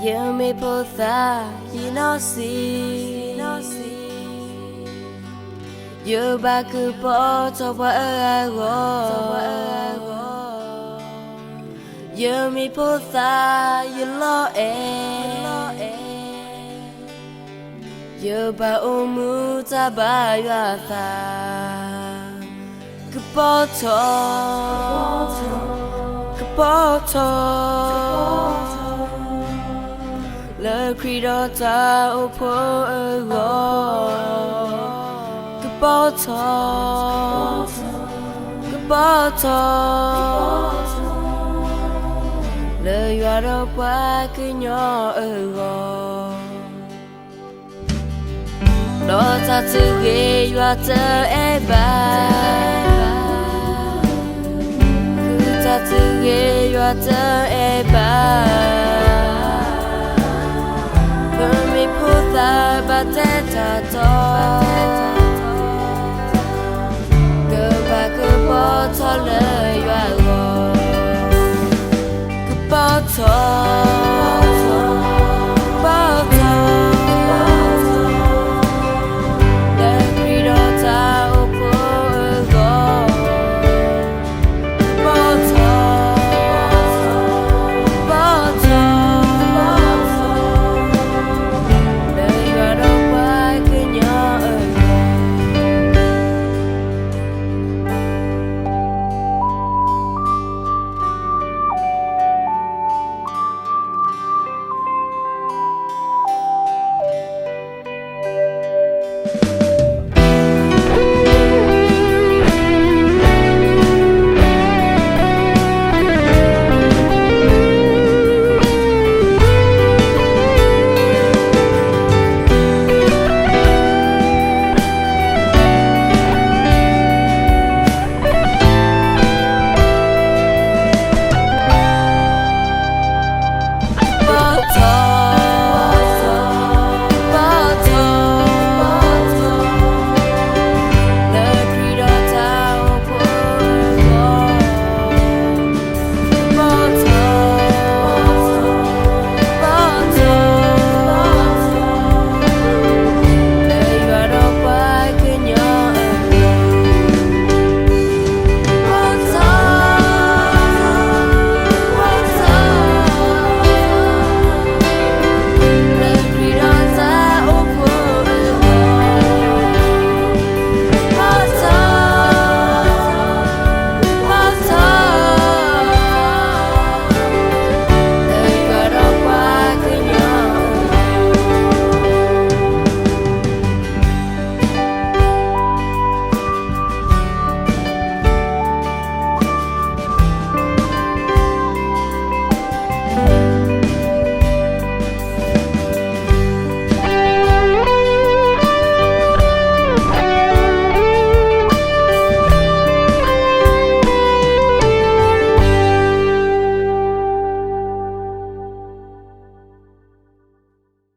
You may put that you know see You back up to what You may put that you lo You ba umu ta ba ya ta Kapoto Le credo ta upo Kapoto Le yaro pa kinyo Lo ta tu ge yua te eba Ku ta tu ge yua te eba Per mi puta ba te ta to Ke ba ke po to le